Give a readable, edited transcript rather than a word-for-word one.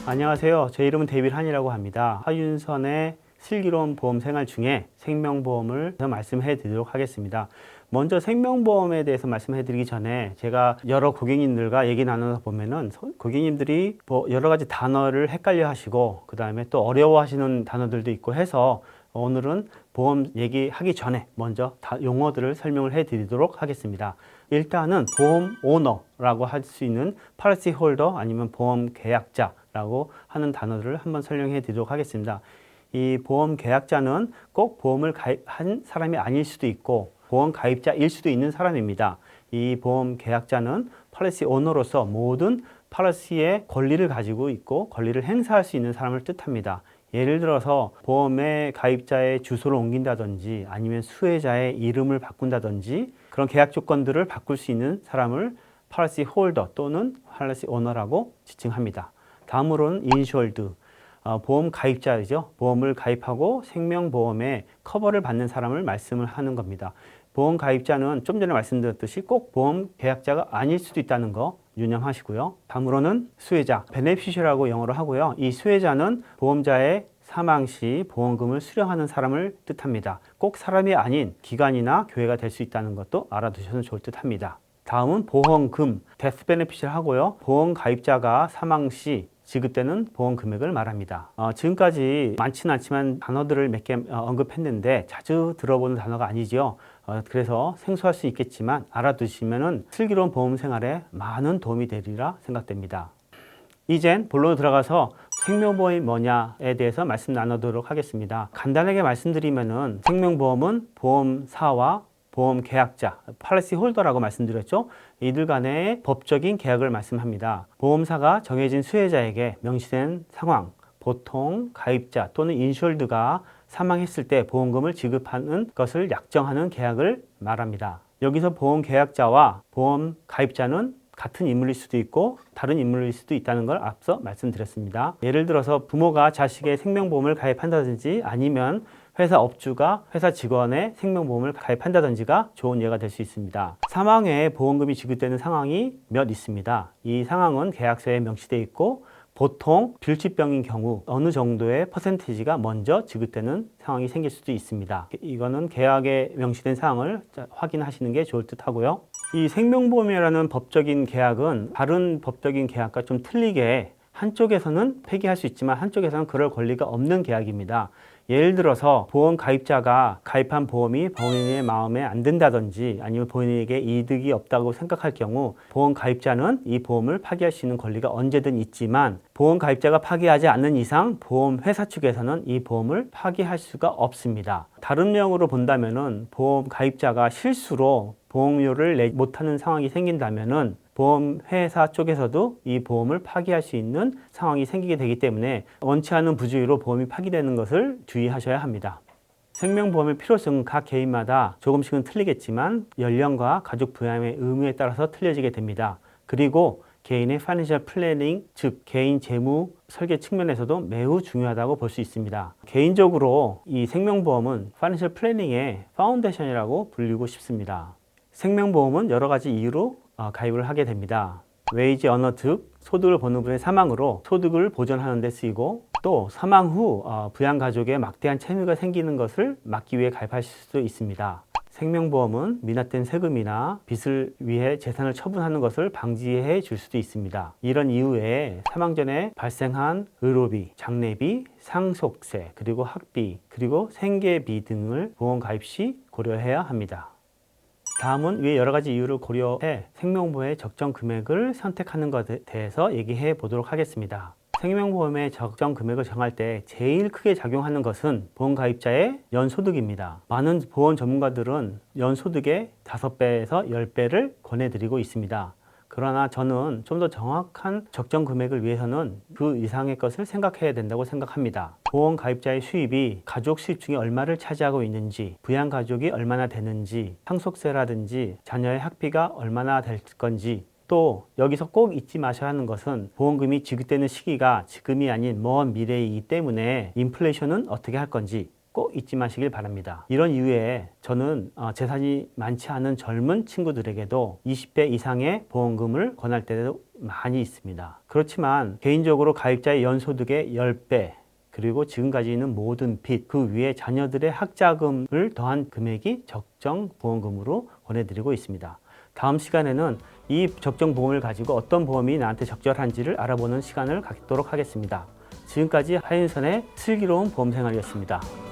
안녕하세요. 제 이름은 데이빗한이라고 합니다. 하윤선의 슬기로운 보험 생활 중에 생명보험을 말씀해 드리도록 하겠습니다. 먼저 생명보험에 대해서 말씀해 드리기 전에 제가 여러 고객님들과 얘기 나누다 보면은 고객님들이 여러 가지 단어를 헷갈려 하시고 그 다음에 또 어려워 하시는 단어들도 있고 해서 오늘은 보험 얘기하기 전에 먼저 용어들을 설명을 해 드리도록 하겠습니다. 일단은 보험 오너라고 할 수 있는 policy 홀더 아니면 보험 계약자라고 하는 단어들을 한번 설명해 드리도록 하겠습니다. 이 보험 계약자는 꼭 보험을 가입한 사람이 아닐 수도 있고 보험 가입자일 수도 있는 사람입니다. 이 보험 계약자는 policy 오너로서 모든 policy의 권리를 가지고 있고 권리를 행사할 수 있는 사람을 뜻합니다. 예를 들어서 보험의 가입자의 주소를 옮긴다든지 아니면 수혜자의 이름을 바꾼다든지 그런 계약 조건들을 바꿀 수 있는 사람을 policy holder 또는 policy owner라고 지칭합니다. 다음으로는 insured, 보험 가입자이죠. 보험을 가입하고 생명보험에 커버를 받는 사람을 말씀을 하는 겁니다. 보험 가입자는 좀 전에 말씀드렸듯이 꼭 보험 계약자가 아닐 수도 있다는 거 유념하시고요. 다음으로는 수혜자, beneficiary라고 영어로 하고요. 이 수혜자는 보험자의 사망 시 보험금을 수령하는 사람을 뜻합니다. 꼭 사람이 아닌 기관이나 교회가 될 수 있다는 것도 알아두셔도 좋을 듯합니다. 다음은 보험금, death beneficial 하고요. 보험 가입자가 사망 시 지급되는 보험 금액을 말합니다. 지금까지 많지는 않지만 단어들을 몇 개 언급했는데 자주 들어보는 단어가 아니죠. 그래서 생소할 수 있겠지만 알아두시면 슬기로운 보험 생활에 많은 도움이 되리라 생각됩니다. 이젠 본론으로 들어가서 생명보험이 뭐냐에 대해서 말씀 나누도록 하겠습니다. 간단하게 말씀드리면은 생명보험은 보험사와 보험 계약자, policy 홀더라고 말씀드렸죠. 이들 간의 법적인 계약을 말씀합니다. 보험사가 정해진 수혜자에게 명시된 상황, 보통 가입자 또는 인슈얼드가 사망했을 때 보험금을 지급하는 것을 약정하는 계약을 말합니다. 여기서 보험 계약자와 보험 가입자는 같은 인물일 수도 있고 다른 인물일 수도 있다는 걸 앞서 말씀드렸습니다. 예를 들어서 부모가 자식의 생명보험을 가입한다든지 아니면 회사 업주가 회사 직원의 생명보험을 가입한다든지가 좋은 예가 될 수 있습니다. 사망에 보험금이 지급되는 상황이 몇 있습니다. 이 상황은 계약서에 명시되어 있고 보통 불치병인 경우 어느 정도의 퍼센티지가 먼저 지급되는 상황이 생길 수도 있습니다. 이거는 계약에 명시된 사항을 확인하시는 게 좋을 듯 하고요. 이 생명보험이라는 법적인 계약은 다른 법적인 계약과 좀 틀리게 한쪽에서는 폐기할 수 있지만 한쪽에서는 그럴 권리가 없는 계약입니다. 예를 들어서 보험 가입자가 가입한 보험이 본인의 마음에 안 든다든지 아니면 본인에게 이득이 없다고 생각할 경우 보험 가입자는 이 보험을 파기할 수 있는 권리가 언제든 있지만 보험 가입자가 파기하지 않는 이상 보험 회사 측에서는 이 보험을 파기할 수가 없습니다. 다른 명으로 본다면은 보험 가입자가 실수로 보험료를 내지 못하는 상황이 생긴다면은 보험회사 쪽에서도 이 보험을 파기할 수 있는 상황이 생기게 되기 때문에 원치 않은 부주의로 보험이 파기되는 것을 주의하셔야 합니다. 생명보험의 필요성은 각 개인마다 조금씩은 틀리겠지만 연령과 가족 부양의 의무에 따라서 틀려지게 됩니다. 그리고 개인의 파이낸셜 플래닝, 즉 개인 재무 설계 측면에서도 매우 중요하다고 볼 수 있습니다. 개인적으로 이 생명보험은 파이낸셜 플래닝의 파운데이션이라고 불리고 싶습니다. 생명보험은 여러 가지 이유로 가입을 하게 됩니다. 웨이지 어너 즉 소득을 버는 분의 사망으로 소득을 보전하는 데 쓰이고 또 사망 후 부양가족에 막대한 채무가 생기는 것을 막기 위해 가입하실 수도 있습니다. 생명보험은 미납된 세금이나 빚을 위해 재산을 처분하는 것을 방지해 줄 수도 있습니다. 이런 이유에 사망 전에 발생한 의료비, 장례비, 상속세, 그리고 학비, 그리고 생계비 등을 보험 가입 시 고려해야 합니다. 다음은 위에 여러 가지 이유를 고려해 생명보험의 적정 금액을 선택하는 것에 대해서 얘기해 보도록 하겠습니다. 생명보험의 적정 금액을 정할 때 제일 크게 작용하는 것은 보험가입자의 연소득입니다. 많은 보험 전문가들은 연소득의 5배에서 10배를 권해드리고 있습니다. 그러나 저는 좀 더 정확한 적정 금액을 위해서는 그 이상의 것을 생각해야 된다고 생각합니다. 보험 가입자의 수입이 가족 수입 중에 얼마를 차지하고 있는지, 부양 가족이 얼마나 되는지, 상속세라든지 자녀의 학비가 얼마나 될 건지, 또 여기서 꼭 잊지 마셔야 하는 것은 보험금이 지급되는 시기가 지금이 아닌 먼 미래이기 때문에 인플레이션은 어떻게 할 건지 꼭 잊지 마시길 바랍니다. 이런 이유에 저는 재산이 많지 않은 젊은 친구들에게도 20배 이상의 보험금을 권할 때도 많이 있습니다. 그렇지만 개인적으로 가입자의 연소득의 10배, 그리고 지금까지 있는 모든 빚, 그 위에 자녀들의 학자금을 더한 금액이 적정 보험금으로 권해드리고 있습니다. 다음 시간에는 이 적정 보험을 가지고 어떤 보험이 나한테 적절한지를 알아보는 시간을 갖도록 하겠습니다. 지금까지 하윤선의 슬기로운 보험생활이었습니다.